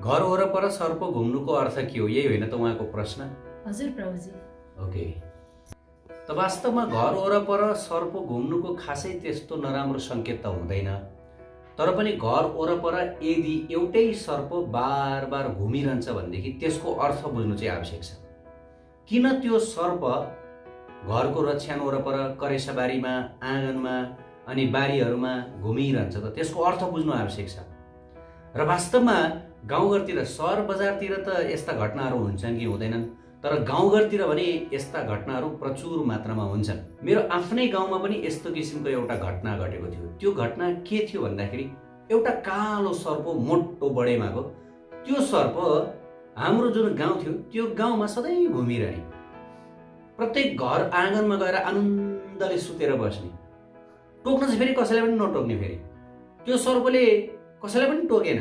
घर वरपर सर्प घुम्नुको अर्थ के हो, यही होइन त उहाँको प्रश्न? हजुर प्रभुजी। ओके, त वास्तवमा घर वरपर सर्प घुम्नुको खासै त्यस्तो नराम्रो सङ्केत त हुँदैन। तर पनि घर वरपर यदि एउटै सर्प बार बार घुमिरहन्छ भनेदेखि त्यसको अर्थ बुझ्नु चाहिँ आवश्यक छ। किन त्यो सर्प घरको रक्षान वरपर, करेसाबारीमा, आँगनमा अनि बारीहरूमा घुमिरहन्छ त त्यसको अर्थ बुझ्नु आवश्यक छ। र वास्तवमा गाउँघरतिर, सहर बजारतिर त यस्ता घटनाहरू हुन्छन् कि हुँदैनन्, तर गाउँघरतिर भने यस्ता घटनाहरू प्रचुर मात्रामा हुन्छन्। मेरो आफ्नै गाउँमा पनि यस्तो किसिमको एउटा घटना घटेको थियो। त्यो घटना के थियो भन्दाखेरि एउटा कालो सर्प, मोटो बडेमाको, त्यो सर्प हाम्रो जुन गाउँ थियो त्यो गाउँमा सधैँ घुमिरहने, प्रत्येक घर आँगनमा गएर आनन्दले सुतेर बस्ने, टोक्न चाहिँ फेरि कसैलाई पनि नटोक्ने। फेरि त्यो सर्पले कसैलाई पनि टोकेन।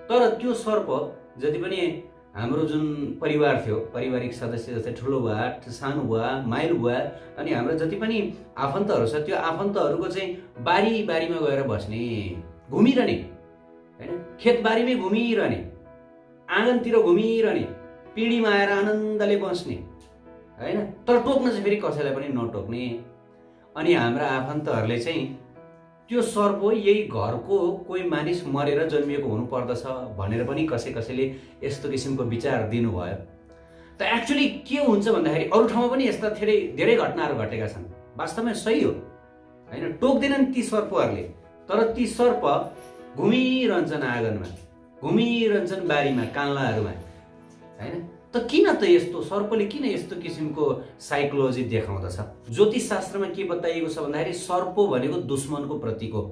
तर त्यो सर्प जति पनि हाम्रो जुन परिवार थियो, पारिवारिक सदस्य जस्तै ठुलो बुवा, सानो बुवा, माइलो बुवा अनि हाम्रो जति पनि आफन्तहरू छ, त्यो आफन्तहरूको चाहिँ बारी बारीमा गएर बस्ने, घुमिरहने, होइन, खेतबारीमै घुमिरहने, आँगनतिर घुमिरहने, पिँढीमा आएर आनन्दले बस्ने, होइन, तर टोक्न चाहिँ फेरि कसैलाई पनि नटोक्ने। अनि हाम्रा आफन्तहरूले चाहिँ त्यो सर्प यही घरको कोही मानिस मरेर जन्मिएको हुनुपर्दछ भनेर पनि कसैले यस्तो किसिमको विचार दिनुभयो। त एक्चुअली के हुन्छ भन्दाखेरि अरू ठाउँमा पनि यस्ता धेरै घटनाहरू घटेका छन्। वास्तवमा सही हो, होइन, टोक्दैनन् ती सर्पहरूले, तर ती सर्प घुमिरहन्छन् आँगनमा, घुमिरहन्छन् बारीमा, कान्लाहरूमा, होइन। त किन त यस्तो सर्पले किन यस्तो किसिमको साइकोलोजी देखाउँदछ? ज्योतिष शास्त्रमा के बताइएको छ भन्दाखेरि सर्प भनेको दुश्मनको प्रतीक हो।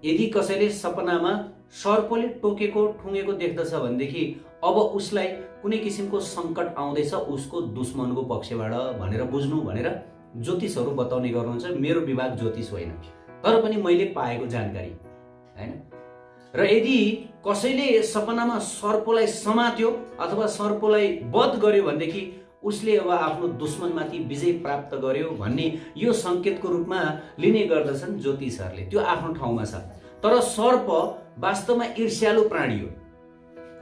यदि कसैले सपनामा सर्पले टोकेको, ठुङ्गेको देख्दछ भनेदेखि अब उसलाई कुनै किसिमको सङ्कट आउँदैछ उसको दुश्मनको पक्षबाट भनेर बुझ्नु भनेर ज्योतिषहरू बताउने गर्नुहुन्छ। मेरो विभाग ज्योतिष होइन, तर पनि मैले पाएको जानकारी, होइन। र यदि कसैले सपनामा सर्पलाई समात्यो अथवा सर्पलाई वध गर्यो भनेदेखि उसले अब आफ्नो दुश्मनमाथि विजय प्राप्त गर्यो भन्ने यो सङ्केतको रूपमा लिने गर्दछन् ज्योतिषहरूले। त्यो आफ्नो ठाउँमा छ। तर सर्प वास्तवमा ईर्ष्यालु प्राणी हो,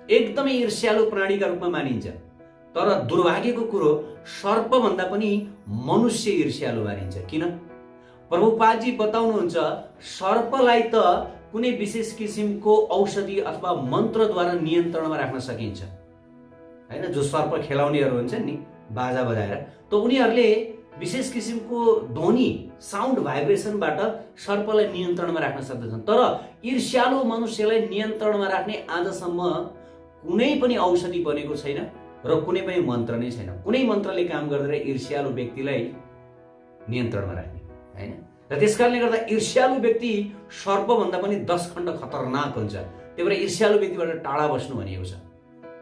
एकदमै ईर्ष्यालु प्राणीका रूपमा मानिन्छ। तर दुर्भाग्यको कुरो, सर्पभन्दा पनि मनुष्य ईर्ष्यालु मानिन्छ। किन? प्रभुपादजी बताउनुहुन्छ सर्पलाई त कुनै विशेष किसिमको औषधि अथवा मन्त्रद्वारा नियन्त्रणमा राख्न सकिन्छ, होइन। जो सर्प खेलाउनेहरू हुन्छन् नि बाजा बजाएर, त उनीहरूले विशेष किसिमको ध्वनि, साउन्ड भाइब्रेसनबाट सर्पलाई नियन्त्रणमा राख्न सक्दछन्। तर ईर्ष्यालु मनुष्यलाई नियन्त्रणमा राख्ने आजसम्म कुनै पनि औषधि बनेको छैन र कुनै पनि मन्त्र नै छैन। कुनै मन्त्रले काम गर्दैन ईर्ष्यालु व्यक्तिलाई नियन्त्रणमा राख्ने, होइन। र त्यसकारणले गर्दा ईर्ष्यालु व्यक्ति सर्पभन्दा पनि 10 खण्ड खतरनाक हुन्छ। त्यही भएर ईर्ष्यालु व्यक्तिबाट टाढा बस्नु भनिएको छ।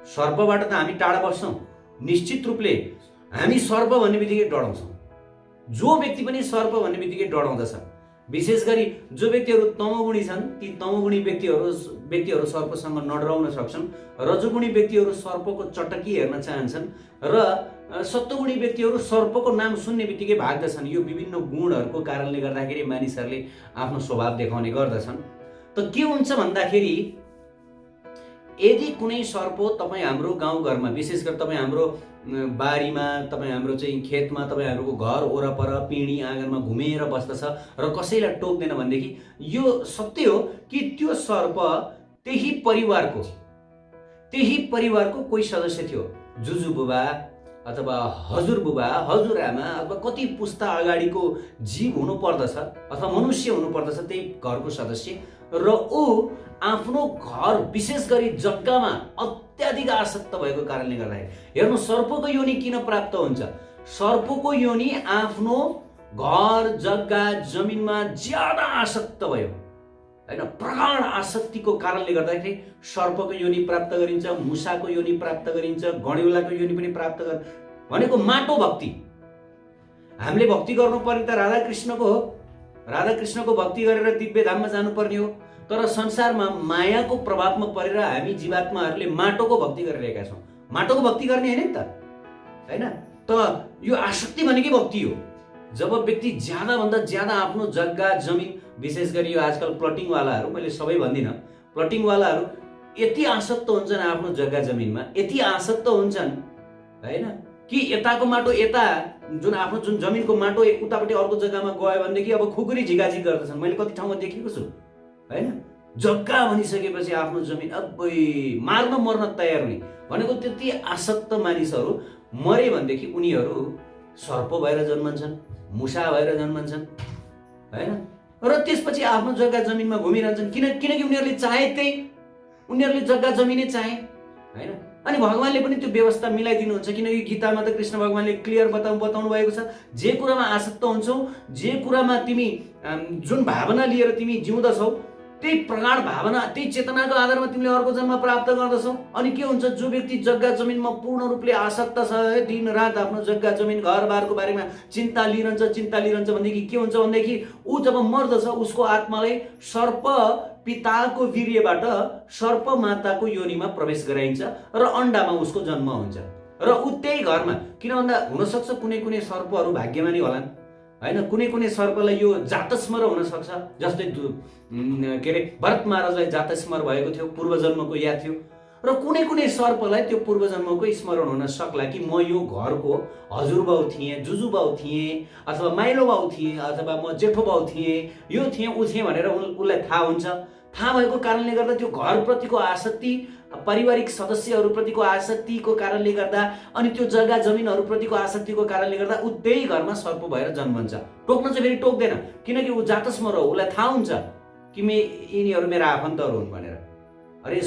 सर्पबाट त हामी टाढा बस्छौँ, निश्चित रूपले हामी सर्प भन्ने बित्तिकै डराउँछौँ। जो व्यक्ति पनि सर्प भन्ने बित्तिकै डराउँदछ। विशेष गरी जो व्यक्तिहरू तमोगुणी छन्, ती तमोगुणी व्यक्तिहरू सर्पसँग नडराउन सक्छन्। रजोगुणी व्यक्तिहरू सर्पको चटकी हेर्न चाहन्छन् र सत्वगुणी व्यक्तिहरू सर्पको नाम सुन्ने बित्तिकै भाग्दछन्। यो विभिन्न गुणहरूको कारणले गर्दाखेरि मानिसहरूले आफ्नो स्वभाव देखाउने गर्दछन्। त के हुन्छ भन्दाखेरि यदि कुनै सर्प तपाईँ हाम्रो गाउँघरमा, विशेष गरी तपाईँ हाम्रो बारीमा, तपाईँ हाम्रो चाहिँ खेतमा, तपाईँहरूको घर वरपर, पिँढी आँगनमा घुमेर बस्दछ र कसैलाई टोक्दैन भनेदेखि यो सत्य हो कि त्यो सर्प त्यही परिवारको कोही सदस्य थियो। जुजु बुबा अथवा हजुर बुबा, हजुरआमा अथवा कति पुस्ता अगाडिको जीव हुनुपर्दछ अथवा मनुष्य हुनुपर्दछ त्यही घरको सदस्य। र ऊ आफ्नो घर, विशेष गरी जग्गामा अत्याधिक आसक्त भएको कारणले गर्दाखेरि, हेर्नु सर्पको योनि किन प्राप्त हुन्छ? सर्पको योनि आफ्नो घर, जग्गा, जमिनमा ज्यादा आसक्त भयो, होइन। प्रगाढ आसक्तिको कारणले गर्दाखेरि सर्पको योनि प्राप्त गरिन्छ, मुसाको योनि प्राप्त गरिन्छ, गण्यौलाको योनि पनि प्राप्त भनेको माटो भक्ति। हामीले भक्ति गर्नुपर्ने त राधाकृष्णको हो, राधाकृष्णको भक्ति गरेर दिव्य धाममा जानुपर्ने हो। तर संसारमा मायाको प्रभावमा परेर हामी जीवात्माहरूले माटोको भक्ति गरिरहेका छौँ। माटोको भक्ति गर्ने होइन नि त, होइन। त यो आसक्ति भनेकै भक्ति हो। जब व्यक्ति ज्यादाभन्दा ज्यादा आफ्नो जग्गा, जमिन, विशेष गरी यो आजकल प्लटिङवालाहरू, मैले सबै भन्दिनँ, प्लटिङवालाहरू यति आसक्त हुन्छन् आफ्नो जग्गा जमिनमा, यति आसक्त हुन्छन् हैन कि यताको माटो यता जुन जमिनको माटो उतापट्टि अर्को जग्गामा गयो भनेदेखि अब खुकुरी झिकाझिक गर्दछन्। मैले कति ठाउँमा देखेको छु हैन। जग्गा भनिसकेपछि आफ्नो जमिन अबै मार्न मर्न तयार हुने भनेको त्यति आसक्त मानिसहरू मरे भनेदेखि उनीहरू सर्प भएर जन्मन्छन्, मुसा भएर जन्मन्छन् हैन। र त्यसपछि आफ्नो जग्गा जमिनमा घुमिरहन्छन् किनकि उनीहरूले चाहे त्यही, उनीहरूले जग्गा जमिनै चाहे हैन। अनि भगवानले पनि त्यो व्यवस्था मिलाइदिनुहुन्छ किनकि गीतामा त कृष्ण भगवानले क्लियर बताउनु भएको छ, जे कुरामा आसक्त हुन्छौ, जे कुरामा तिमी जुन भावना लिएर तिमी जिउँदछौ त्यही प्रगाढ भावना, त्यही चेतनाको आधारमा तिमीले अर्को जन्म प्राप्त गर्दछौ। अनि के हुन्छ, जो व्यक्ति जग्गा जमिनमा पूर्ण रूपले आसक्त छ, दिन रात आफ्नो जग्गा जमिन घरबारको बारेमा चिन्ता लिइरहन्छ भनेदेखि के हुन्छ भनेदेखि ऊ जब मर्दछ उसको आत्मालाई सर्प पिताको वीर्यबाट सर्प माताको योनिमा प्रवेश गराइन्छ र अन्डामा उसको जन्म हुन्छ। र ऊ त्यही घरमा, किन भन्दा हुनसक्छ कुनै सर्पहरू भाग्यमानी होलान् हैन, कुनै सर्पलाई यो जातस्मर हुन सक्छ, जस्तै के अरे भरत महाराजलाई जातस्मर भएको थियो, पूर्वजन्मको याद थियो। र कुनै सर्पलाई त्यो पूर्वजन्मको स्मरण हुन सक्ला कि म यो घरको हजुरबाउ थिएँ, जुजुबाउ थिएँ, अथवा माइलो बाउ थिएँ, अथवा म जेठो बाउ थिएँ, यो थिएँ ऊ थिएँ भनेर उसलाई थाहा हुन्छ। थाहा भएको कारणले गर्दा त्यो घरप्रतिको आसक्ति, पारिवारिक सदस्यहरूप्रतिको आसक्तिको कारणले गर्दा अनि त्यो जग्गा जमिनहरूप्रतिको आसक्तिको कारणले गर्दा ऊ त्यही घरमा सर्प भएर जन्मन्छ। टोक्न चाहिँ फेरि टोक्दैन किनकि ऊ जातस्मर हो, उसलाई थाहा हुन्छ कि यिनीहरू मेरा आफन्तहरू हुन् भनेर। अरे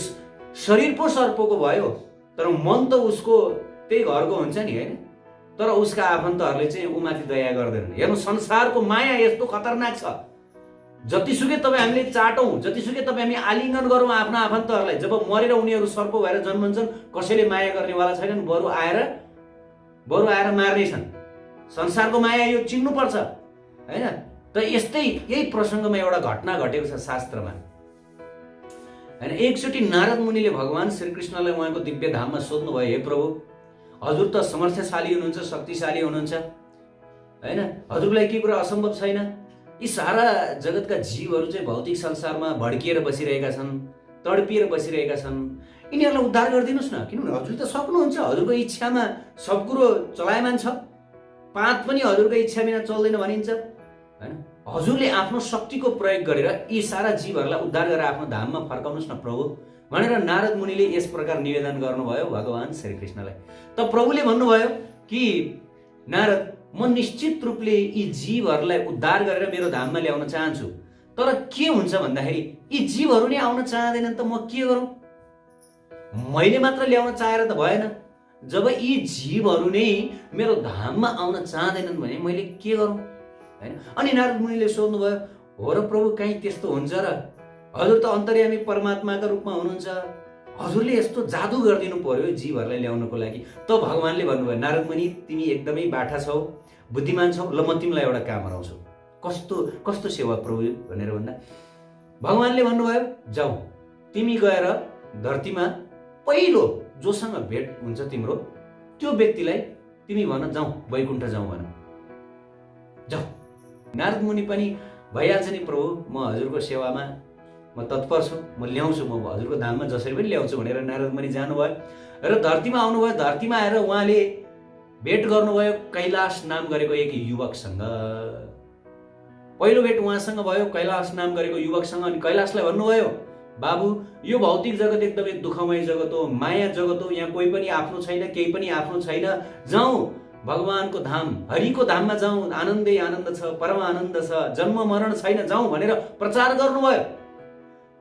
शरीर पो सर्पको भयो तर मन त उसको त्यही घरको हुन्छ नि हैन। तर उसका आफन्तहरूले चाहिँ उमाथि दया गर्दैनन्। हेर्नु संसारको माया यस्तो खतरनाक छ, जतिसुकै तपाईँ हामीले चाटौँ, जतिसुकै तपाईँ हामी आलिङ्गन गरौँ आफ्ना आफन्तहरूलाई, जब मरेर उनीहरू सर्प भएर जन्मन्छन् कसैले माया गर्नेवाला छैनन्, बरु आएर मार्ने छन्। संसारको माया यो चिन्नुपर्छ हैन। त यही प्रसङ्गमा एउटा घटना घटेको छ शास्त्रमा हैन। एकचोटि नारद मुनिले भगवान श्रीकृष्णलाई उहाँको दिव्य धाममा सोध्नुभयो, हे प्रभु हजुर त समर्थशाली हुनुहुन्छ, शक्तिशाली हुनुहुन्छ हैन, हजुरलाई के कुरा असम्भव छैन। यी सारा जगतका जीवहरू चाहिँ भौतिक संसारमा भड्किएर बसिरहेका छन्, तडपिएर बसिरहेका छन्, यिनीहरूलाई उद्धार गरिदिनुहोस् न, किनभने हजुर त सक्नुहुन्छ, हजुरको इच्छामा सब कुरो चलायमान छ, पात पनि हजुरको इच्छा बिना चल्दैन भनिन्छ हैन। हजुरले आफ्नो शक्तिको प्रयोग गरेर यी सारा जीवहरूलाई उद्धार गरेर आफ्नो धाममा फर्काउनुहोस् न प्रभु भनेर नारद मुनिले यस प्रकार निवेदन गर्नुभयो भगवान श्रीकृष्णलाई। त प्रभुले भन्नुभयो कि नारद म निश्चित रूपले यी जीवहरूलाई उद्धार गरेर मेरो धाममा ल्याउन चाहन्छु, तर के हुन्छ भन्दाखेरि यी जीवहरू नै आउन चाहँदैनन् त म के गरौँ? मैले मात्र ल्याउन चाहेर त भएन, जब यी जीवहरू नै मेरो धाममा आउन चाहँदैनन् भने मैले के गरौँ हैन। अनि नारद मुनिले सोध्नुभयो, हो र प्रभु कहीँ त्यस्तो हुन्छ र? हजुर त अन्तर्यामी परमात्माका रूपमा हुनुहुन्छ, हजुरले यस्तो जादु गरिदिनु पर्यो जीवहरूलाई ल्याउनको लागि। त भगवानले भन्नुभयो, नारद मुनि तिमी एकदमै बाठा छौ, बुद्धिमान छौ, ल म तिमीलाई एउटा काम गराउँछु। कस्तो सेवा प्रभु भनेर भन्दा भगवानले भन्नुभयो, जाऊ तिमी गएर धरतीमा पहिलो जोसँग भेट हुन्छ तिम्रो त्यो व्यक्तिलाई तिमी भन, जाऊ वैकुण्ठ जाऊ भन, जाऊ। नारद मुनि पनि भइहाल्छ नि प्रभु, म हजुरको सेवामा म तत्पर छु, म ल्याउँछु, म हजुरको धाममा जसरी पनि ल्याउँछु भनेर नारद मुनि जानुभयो र धरतीमा आउनुभयो। धरतीमा आएर उहाँले भेट गर्नुभयो कैलाश नाम गरेको एक युवकसँग। पहिलो भेट उहाँसँग भयो कैलाश नाम गरेको युवकसँग। अनि कैलाशलाई भन्नुभयो, बाबु यो भौतिक जगत एकदमै दुःखमय जगत हो, माया जगत हो, यहाँ कोही पनि आफ्नो छैन, केही पनि आफ्नो छैन, जाउँ भगवानको धाम हरिको धाममा जाउँ, आनन्दै आनन्द छ, परम आनन्द छ, जन्म मरण छैन, जाउँ भनेर प्रचार गर्नुभयो।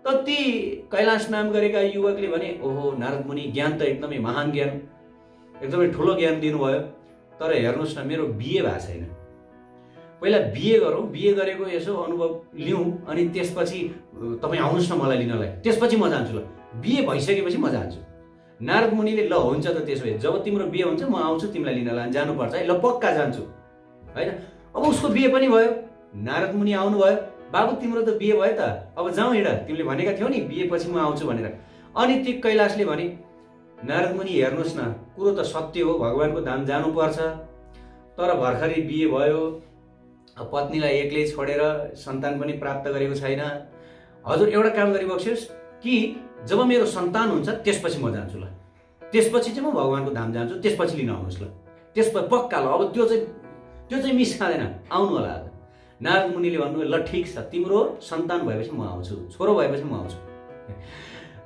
त ती कैलाश नाम गरेका युवकले भने, ओहो नारद मुनि ज्ञान त एकदमै महान ज्ञान, एकदमै ठुलो ज्ञान दिनुभयो, तर हेर्नुहोस् न मेरो बिहे भएको छैन, पहिला बिहे गरौँ, बिहे गरेको यसो अनुभव लिउँ अनि त्यसपछि तपाईँ आउनुहोस् न मलाई लिनलाई, त्यसपछि म जान्छु, ल बिहे भइसकेपछि म जान्छु। नारद मुनिले ल हुन्छ त त्यसो भए जब तिम्रो बिहे हुन्छ म आउँछु तिमीलाई लिनलाई, जानुपर्छ है, ल पक्का जान्छु हैन। अब उसको बिहे पनि भयो, नारद मुनि आउनुभयो, बाबु तिम्रो त बिहे भयो त, अब जाउँ हिँड, तिमीले भनेका थियौ नि बिहेपछि म आउँछु भनेर। अनि ती कैलाशले भने, नारद मुनि हेर्नुहोस् न कुरो त सत्य हो, भगवानको धाम जानुपर्छ, तर भर्खरै बिहे भयो, पत्नीलाई एक्लै छोडेर सन्तान पनि प्राप्त गरेको छैन, हजुर एउटा काम गरिबक्सियोस् कि जब मेरो सन्तान हुन्छ त्यसपछि म जान्छु ल, त्यसपछि चाहिँ म भगवानको धाम जान्छु, त्यसपछि लिन आउनुहोस् ल, त्यसपछि पक्का ल, अब त्यो चाहिँ मिस खाँदैन, आउनु होला। आज नारद मुनिले भन्नुभयो ल ठिक छ, तिम्रो सन्तान भएपछि म आउँछु, छोरो भएपछि म आउँछु।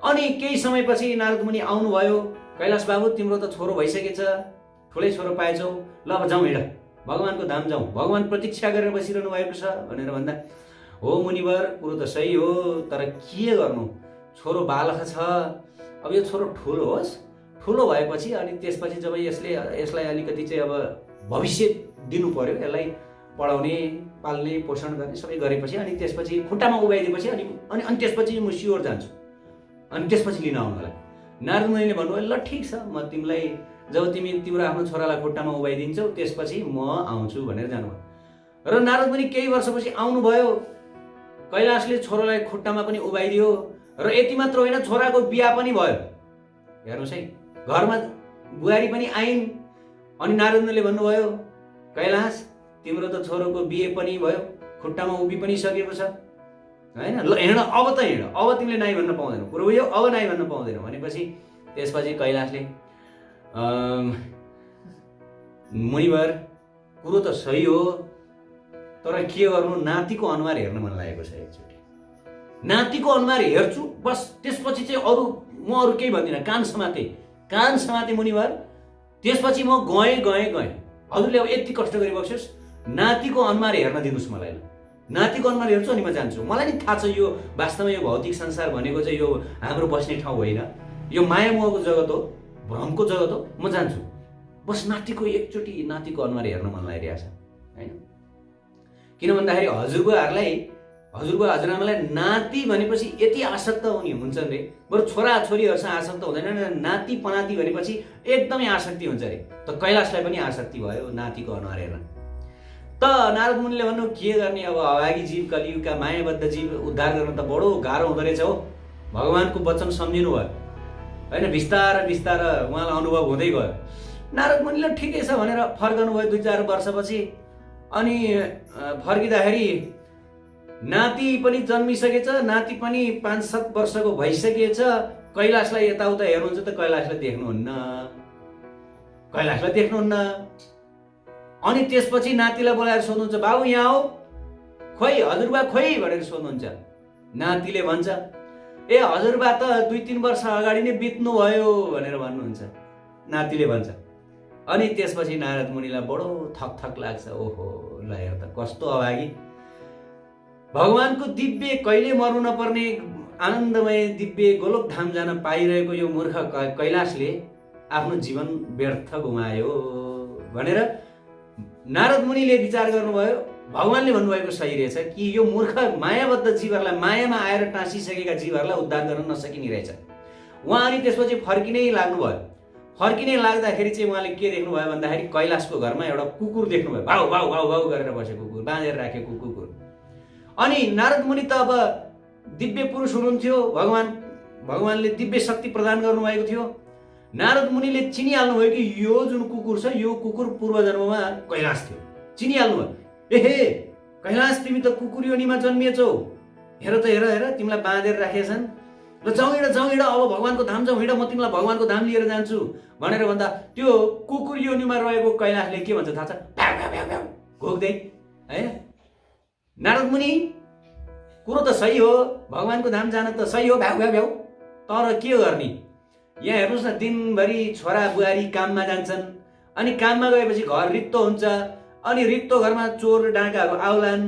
अनि केही समयपछि नारद मुनि आउनुभयो, कैलाश बाबु तिम्रो त छोरो भइसकेछ, ठुलै छोरो पाएछौ, ल अब जाउँ, हिँड भगवानको धाम जाउँ, भगवान प्रतीक्षा गरेर बसिरहनु भएको छ भनेर भन्दा, हो मुनिवर कुरो त सही हो, तर के गर्नु, छोरो बालक छ, अब यो छोरो ठुलो होस्, ठुलो भएपछि अनि त्यसपछि जब यसलाई अलिकति चाहिँ अब भविष्य दिनु पर्यो, यसलाई पढाउने पाल्ने पोषण गर्ने सबै गरेपछि अनि त्यसपछि खुट्टामा उभाइदिएपछि अनि त्यसपछि म स्योर जान्छु, अनि त्यसपछि लिन आउनु होला। नारद मुनिले भन्नुभयो ल ठिक छ, म तिमीलाई जब तिम्रो आफ्नो छोरालाई खुट्टामा उभाइदिन्छौ त्यसपछि म आउँछु भनेर जानुभयो। र नारद मुनि केही वर्षपछि आउनुभयो, कैलाशले छोरालाई खुट्टामा पनि उभाइदियो र यति मात्र होइन, छोराको बिहा पनि भयो। हेर्नुहोस् है, घरमा बुहारी पनि आइन्। अनि नारद मुनिले भन्नुभयो कैलाश तिम्रो त छोरोको बिहे पनि भयो, खुट्टामा उभि पनि सकेको छ हैन, ल हिँड अब त हिँड, अब तिमीले नाइ भन्न पाउँदैनौ, कुरो यो अब नाइ भन्न पाउँदैनौ भनेपछि त्यसपछि कैलाशले मुनिवर कुरो त सही हो, तर के गर्नु, नातिको अनुहार हेर्न मन लागेको छ, एकचोटि नातिको अनुहार हेर्छु बस, त्यसपछि चाहिँ म अरू केही भन्दिनँ, कान समाते मुनिवर, त्यसपछि म गएँ। हजुरले अब यति कष्ट गरिबक्स्योस्, नातिको अनुहार हेर्न दिनुहोस् मलाई, नातिको अनुहार हेर्छु अनि म जान्छु। मलाई नि थाहा छ यो वास्तवमा यो भौतिक संसार भनेको चाहिँ यो हाम्रो बस्ने ठाउँ होइन, यो माया मोहको जगत हो, भ्रमको जगत हो, म जान्छु। बस एकचोटि नातिको अनुहार हेर्न मन लागिरहेको छ हैन। किन भन्दाखेरि हजुरबुवा हजुरआमालाई नाति भनेपछि यति आसक्त हुन्छन् रे, बरु छोरा छोरीहरूसँग आसक्त हुँदैन, नाति पनाति भनेपछि एकदमै आसक्ति हुन्छ रे। त कैलाशलाई पनि आसक्ति भयो नातिको अनुहार हेर्न। त नारद मुनिले भन्नु के गर्ने, अब अभागी जीव, कलियुगका मायाबद्ध जीव उद्धार गर्न त बडो गाह्रो हुँदो रहेछ हो, भगवानको वचन सम्झिनु भयो हैन। बिस्तार उहाँलाई अनुभव हुँदै गयो। नारद मुनिले ठिकै छ भनेर फर्कनु भयो 2-4 वर्षपछि। अनि फर्किँदाखेरि नाति पनि जन्मिसकेछ, नाति पनि 5-7 वर्षको भइसकेछ। कैलाशलाई यताउता हेर्नुहुन्छ त कैलाशलाई देख्नुहुन्न। अनि त्यसपछि नातिलाई बोलाएर सोध्नुहुन्छ, बाबु यहाँ आऊ, खोइ हजुरबा खोइ भनेर सोध्नुहुन्छ। नातिले भन्छ, ए हजुरबा त 2-3 वर्ष अगाडि नै बित्नु भयो भनेर भन्नुहुन्छ, नातिले भन्छ। अनि त्यसपछि नारद मुनिलाई बडो थक लाग्छ, ओहो ल हेर त कस्तो अभागी, भगवानको दिव्य कहिले मर्नु नपर्ने आनन्दमय दिव्य गोलोकधाम जान पाइरहेको यो मूर्ख कैलाशले आफ्नो जीवन व्यर्थ गुमायो भनेर नारद मुनिले विचार गर्नुभयो। भगवानले भन्नुभएको सही रहेछ कि यो मूर्ख मायाबद्ध जीवहरूलाई, मायामा आएर टाँसिसकेका जीवहरूलाई उद्धार गर्न नसकिने रहेछ। उहाँ अनि त्यसपछि फर्किनै लाग्नुभयो। फर्किनै लाग्दाखेरि चाहिँ उहाँले के देख्नुभयो भन्दाखेरि कैलाशको घरमा एउटा कुकुर देख्नुभयो, भाउ भाउ भाउ भाउ गरेर बसेको कुकुर, बाँधेर राखेको कुकुर। अनि नारद मुनि त अब दिव्य पुरुष हुनुहुन्थ्यो, भगवानले दिव्य शक्ति प्रदान गर्नुभएको थियो। नारद मुनिले चिनिहाल्नुभयो कि यो जुन कुकुर छ यो कुकुर पूर्व जन्ममा कैलाश थियो, चिनिहाल्नुभयो। एहे कैलाश तिमी त कुकुर योनिमा जन्मिएछौ, हेर तिमीलाई बाँधेर राखेछन्, ल जाउँ हिँड अब भगवानको धाम जाउँ, हिँड म तिमीलाई भगवानको धाम लिएर जान्छु भनेर भन्दा त्यो कुकुर योनिमा रहेको कैलाशले के भन्छ थाहा छ, भ्याउ भ्याउ भ्याउ भ्याउ घोक्दै है। नारद मुनि कुरो त सही हो, भगवानको धाम जान त सही हो, भ्याउ भ्याउ भ्याउ, तर के गर्ने, यहाँ हेर्नुहोस् न दिनभरि छोरा बुहारी काममा जान्छन्, अनि काममा गएपछि घर रित्तो हुन्छ, अनि रित्तो घरमा चोर डाँकाहरू आउलान्,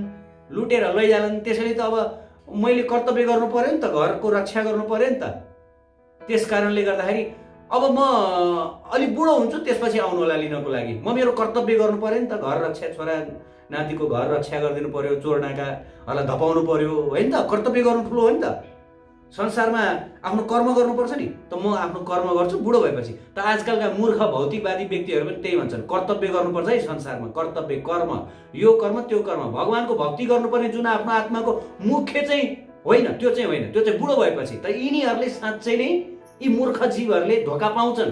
लुटेर लैजालान्। त्यसैले त अब मैले कर्तव्य गर्नु पर्यो नि त, घरको रक्षा गर्नु पर्यो नि त। त्यस कारणले गर्दाखेरि अब म अलि बुढो हुन्छु त्यसपछि आउनु होला लिनको लागि, म मेरो कर्तव्य गर्नु पर्यो नि त, घर रक्षा, छोरा नातिको घर रक्षा गरिदिनु पर्यो, चोर डाँकाहरूलाई धपाउनु पर्यो होइन त, कर्तव्य गर्नु ठुलो हो नि त। संसारमा आफ्नो कर्म गर्नुपर्छ नि, त म आफ्नो कर्म गर्छु बुढो भएपछि। त आजकलका मूर्ख भौतिकवादी व्यक्तिहरू पनि त्यही भन्छन्, कर्तव्य गर्नुपर्छ है संसारमा, कर्तव्य कर्म, यो कर्म त्यो कर्म, भगवानको भक्ति गर्नुपर्ने जुन आफ्नो आत्माको मुख्य चाहिँ होइन, त्यो चाहिँ होइन, त्यो चाहिँ बुढो भएपछि। त यिनीहरूले साँच्चै नै यी मूर्ख जीवहरूले धोका पाउँछन्।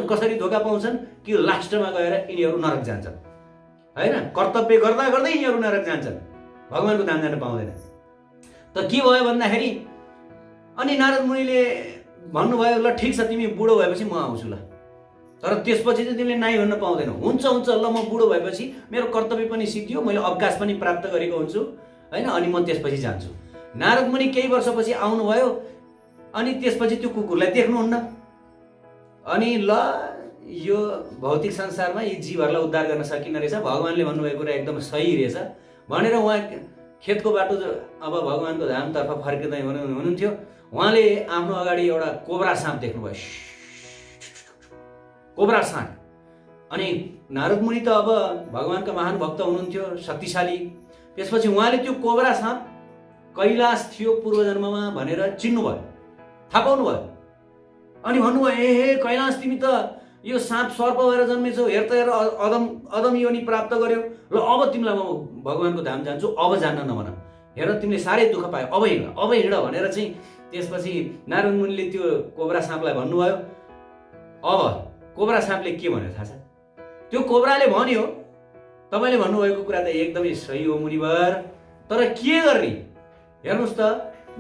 कसरी धोका पाउँछन् कि लास्टमा गएर यिनीहरू नरक जान्छन् होइन, कर्तव्य गर्दा गर्दै यिनीहरू नरक जान्छन्, भगवानको धाम जान पाउँदैन। त के भयो भन्दाखेरि अनि नारद मुनिले भन्नुभयो ल ठिक छ तिमी बुढो भएपछि म आउँछु ल, तर त्यसपछि चाहिँ तिमीले नाइ भन्न पाउँदैनौ। हुन्छ हुन्छ ल, म बुढो भएपछि मेरो कर्तव्य पनि सिद्धियो, मैले अवकाश पनि प्राप्त गरेको हुन्छु होइन, अनि म त्यसपछि जान्छु। नारद मुनि केही वर्षपछि आउनुभयो, अनि त्यसपछि त्यो कुकुरलाई देख्नुहुन्न। अनि ल यो भौतिक संसारमा यी जीवहरूलाई उद्धार गर्न सकिन्न रहेछ, भगवान्ले भन्नुभएको कुरा एकदम सही रहेछ भनेर उहाँ खेतको बाटो अब भगवान्को धामतर्फ फर्किँदै हुनुहुन्थ्यो। उहाँले आफ्नो अगाडि एउटा कोब्रा साँप देख्नुभयो, कोब्रा साँप। अनि नारद मुनि त अब भगवान्का महान भक्त हुनुहुन्थ्यो, शक्तिशाली। त्यसपछि उहाँले त्यो कोब्रा साँप कैलाश थियो पूर्वजन्ममा भनेर चिन्नुभयो, थाहा पाउनुभयो। अनि भन्नुभयो ए कैलाश तिमी त यो साँप सर्प भएर जन्मेछौ, हेर त हेर अदम योनि प्राप्त गर्यो, ल अब तिमीलाई म भगवान्को धाम जान्छु, अब जान्न नभन, हेर तिमीले साह्रै दुःख पायो, अब हिँड भनेर चाहिँ त्यसपछि नारद मुनिले त्यो कोब्रा साँपलाई भन्नुभयो। अब कोब्रा साँपले के भन्यो थाहा छ? त्यो कोब्राले भन्यो तपाईँले भन्नुभएको कुरा त एकदमै सही हो मुनिवर, तर के गर्ने हेर्नुहोस् त,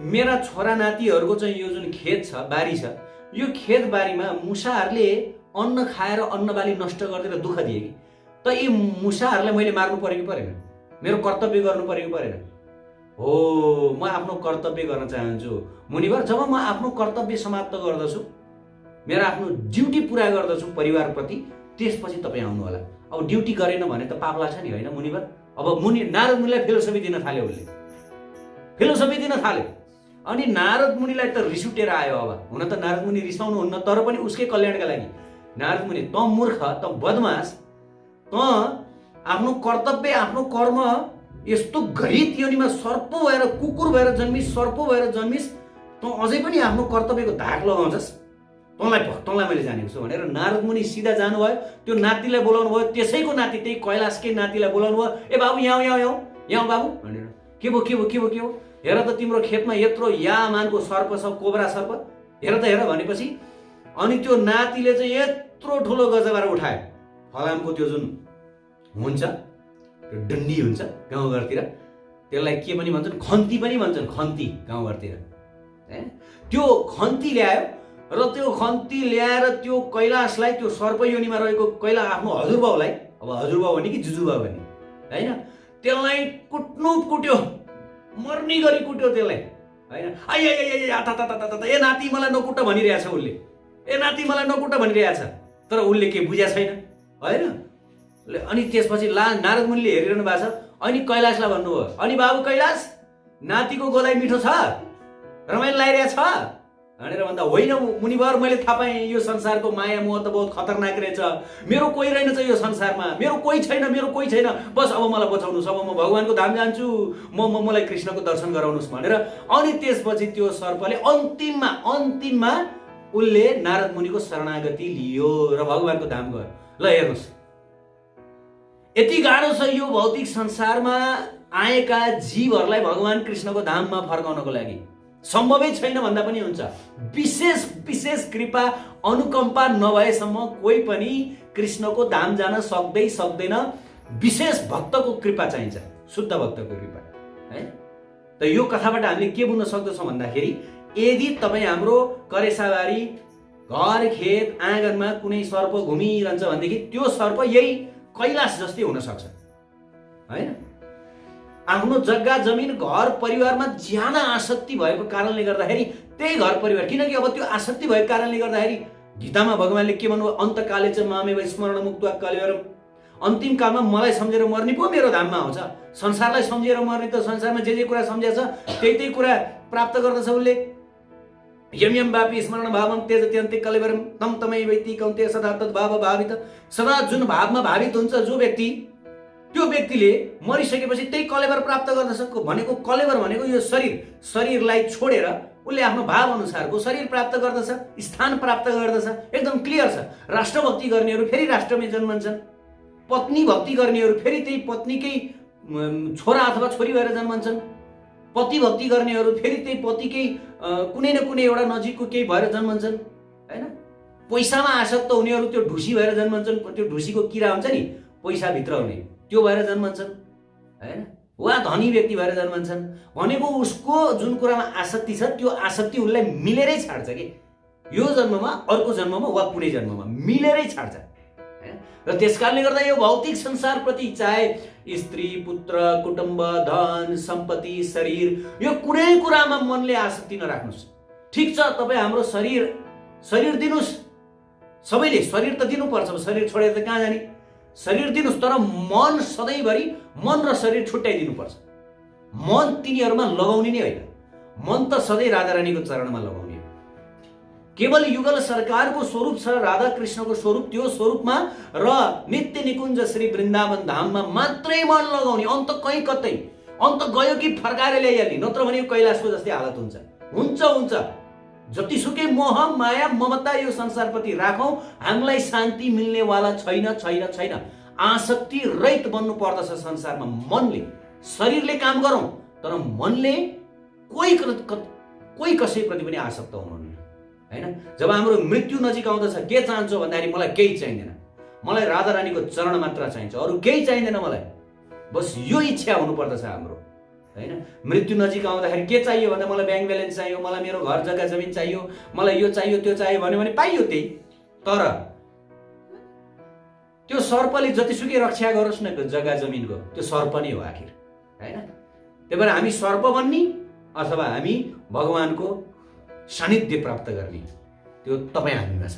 मेरा छोरा नातिहरूको चाहिँ यो जुन खेत छ, बारी छ, यो खेत बारीमा मुसाहरूले अन्न खाएर अन्न बाली नष्ट गरिदिएर दुःख दिए कि, त यी मुसाहरूलाई मैले मार्नु पर्यो कि परेन? मेरो कर्तव्य गर्नु पर्यो कि परेन? हो, म आफ्नो कर्तव्य गर्न चाहन्छु मुनिवर। जब म आफ्नो कर्तव्य समाप्त गर्दछु, मेरो आफ्नो ड्युटी पुरा गर्दछु परिवारप्रति, त्यसपछि तपाईँ आउनु होला। अब ड्युटी गरेन भने त पाप लाग्छ नि होइन मुनिवर? अब नारद मुनिलाई फिलोसफी दिन थाल्यो, उसले फिलोसफी दिन थाल्यो। अनि नारद मुनिलाई त रिस उठेर आयो। अब हुन त नारद मुनि रिसाउनुहुन्न, तर पनि उसकै कल्याणका लागि नारद मुनि, त मूर्ख, त बदमास, त आफ्नो कर्तव्य आफ्नो कर्म यस्तो घृत योनिमा सर्प भएर कुकुर भएर जन्मिस, सर्प भएर जन्मिस, त अझै पनि आफ्नो कर्तव्यको धाक लगाउँछस्, तँलाई मैले जानेको छु भनेर नारद मुनि सिधा जानुभयो। त्यो नातिलाई बोलाउनु भयो, त्यसैको नाति, त्यही कैलाशकै नातिलाई बोलाउनु भयो। ए बाबु यहाँ बाबु भनेर, के भयो हेर त तिम्रो खेतमा यत्रो यामानको सर्प छ, कोब्रा सर्प, हेर त हेर भनेपछि अनि त्यो नातिले चाहिँ यत्रो ठुलो गजबार उठायो। फलामको त्यो जुन हुन्छ त्यो डन्डी हुन्छ गाउँघरतिर, त्यसलाई के पनि भन्छन्, खन्ती पनि भन्छन्, खन्ती गाउँघरतिर। त्यो खन्ती ल्यायो र त्यो खन्ती ल्याएर त्यो कैलाशलाई, त्यो सर्प योनिमा रहेको आफ्नो हजुरबाउलाई, अब हजुरबाउ भने कि जुजुबाउ भने होइन, त्यसलाई कुट्यो, मर्नी गरी कुट्यो त्यसलाई होइन। ए नाति मलाई नकुट्ट भनिरहेछ उसले, ए नाति मलाई नकुट्ट भनिरहेछ, तर उसले के बुझ्या छैन होइन। अनि त्यसपछि नारद मुनिले हेरिरहनु भएको छ। अनि कैलाशलाई भन्नुभयो, अनि बाबु कैलाश, नातिको गोलाइ मिठो छ, रमाइलो लागिरहेछ भनेर भन्दा, होइन मुनिवर, मैले थाहा पाएँ यो संसारको माया मोह त बहुत खतरनाक रहेछ, मेरो कोही रहेनछ यो संसारमा, मेरो कोही छैन, बस अब मलाई बचाउनुहोस्, अब म भगवान्को धाम जान्छु, मलाई कृष्णको दर्शन गराउनुहोस् भनेर। अनि त्यसपछि त्यो सर्पले अन्तिममा उसले नारद मुनिको शरणागति लियो र भगवान्को धाम गयो। ल हेर्नुहोस्, यति गाह्रो छ यो भौतिक संसारमा आएका जीवहरूलाई भगवान कृष्णको धाममा फर्काउनको लागि, सम्भवै छैन भन्दा पनि हुन्छ। विशेष कृपा अनुकम्पा नभएसम्म कोही पनि कृष्णको धाम जान सक्दैन। विशेष भक्तको कृपा चाहिन्छ, शुद्ध भक्तको कृपा है। त यो कथाबाट हामीले के बुझ्न सक्दछौँ भन्दाखेरि, यदि तपाईँ हाम्रो करेसाबारी घर खेत आँगनमा कुनै सर्प घुमिरहन्छ भनेदेखि त्यो सर्प यही कैलाश जस्तै हुन सक्छ होइन। आफ्नो जग्गा जमिन घर परिवारमा ज्यादा आसक्ति भएको कारणले गर्दाखेरि त्यही घर परिवार, किनकि अब त्यो आसक्ति भएको कारणले गर्दाखेरि गीतामा भगवान्ले के भन्नुभयो, अन्तकाले चाहिँ मामेव स्मरण मुक्त्वा कलेवरम, अन्तिम कालमा मलाई सम्झेर मर्ने पो मेरो धाममा आउँछ। संसारलाई सम्झेर मर्ने त संसारमा जे कुरा सम्झेछ त्यही कुरा प्राप्त गर्दछ उसले। यम वापी स्मरण भावम त्यजत्यन्ते कलेवरम तम तमै वैति कौन्ते सदा तद् भाव भावित, सदा जुन भावमा भावित हुन्छ जो व्यक्ति, त्यो व्यक्तिले मरिसकेपछि त्यही कलेवर प्राप्त गर्दछ। भनेको कलेवर भनेको यो शरीरलाई छोडेर उसले आफ्नो भाव अनुसारको शरीर प्राप्त गर्दछ, स्थान प्राप्त गर्दछ। एकदम क्लियर छ। राष्ट्रभक्ति गर्नेहरू फेरि राष्ट्रमै जन्मन्छन्, पत्नी भक्ति गर्नेहरू फेरि त्यही पत्नीकै छोरा अथवा छोरी भएर जन्मन्छन्, पति भक्ति गर्नेहरू फेरि त्यही पतिकै कुनै न कुनै एउटा नजिकको केही भएर जन्मन्छन् हैन। पैसामा आसक्त हुनेहरू त्यो ढुसी भएर जन्मन्छन्, त्यो ढुसीको किरा हुन्छ नि पैसा भित्र हुने, त्यो भएर जन्मन्छन् हैन। वा धनी व्यक्ति भएर जन्मन्छन् भनेको उसको जुन कुरामा आसक्ति छ त्यो आसक्ति उसलाई मिलेरै छाड्छ कि यो जन्ममा, अर्को जन्ममा वा कुनै जन्ममा मिलेरै छाड्छ हैन। र त्यसकारणले गर्दा यो भौतिक संसारप्रति चाहे स्त्री, पुत्र, कुटुम्ब, धन, सम्पत्ति, शरीर, यो कुनै कुरामा मनले आसक्ति नराख्नुस्। ठिक छ, तपाईँ हाम्रो शरीर दिनुस्, सबैले शरीर त दिनुपर्छ, शरीर छोडेर त कहाँ जाने? शरीर दिनुस्, तर मन सधैँभरि मन र शरीर छुट्याइदिनुपर्छ। मन तिनीहरूमा लगाउने नै होइन, मन त सधैँ राधा रानीको चरणमा लगाउने हो। केवल युगल सरकारको स्वरूप छ, राधा कृष्णको स्वरूप, त्यो स्वरूपमा र नित्य निकुञ्ज श्री वृन्दावन धाममा मात्रै मन लगाउने। अन्त कहीँ कतै अन्त गयो कि फर्काएर ल्याइहाल्ने, नत्र भने कैलाशको जस्तै हालत हुन्छ। जतिसुकै मोह माया ममता यो संसारप्रति राखौं, हामीलाई शान्ति मिल्नेवाला छैन। आसक्ति रहित बन्नु पर्दछ संसारमा मनले। शरीरले काम गरौं, तर मनले कोही कसैप्रति पनि आसक्त हुनुहुन्न हैन। जब हाम्रो मृत्यु नजिक आउँदछ, के चाहन्छौ भन्दाखेरि मलाई केही चाहिँदैन, मलाई राधा रानीको चरण मात्र चाहिन्छ, अरू केही चाहिँदैन मलाई। बस यो इच्छा हुनुपर्दछ हाम्रो हैन। मृत्यु नजिक आउँदाखेरि के चाहियो भन्दा मलाई ब्याङ्क ब्यालेन्स चाहियो, मलाई मेरो घर जग्गा जमिन चाहियो, मलाई यो चाहियो त्यो चाहियो भन्यो भने पाइयो त्यही। तर त्यो सर्पले जतिसुकै रक्षा गरोस् न जग्गा जमिनको, त्यो सर्प नै हो आखिर हैन। त्यही भएर हामी सर्प बन्ने अथवा हामी भगवानको सानिध्य प्राप्त गर्ने, त्यो तपाईँ हामीमा छ।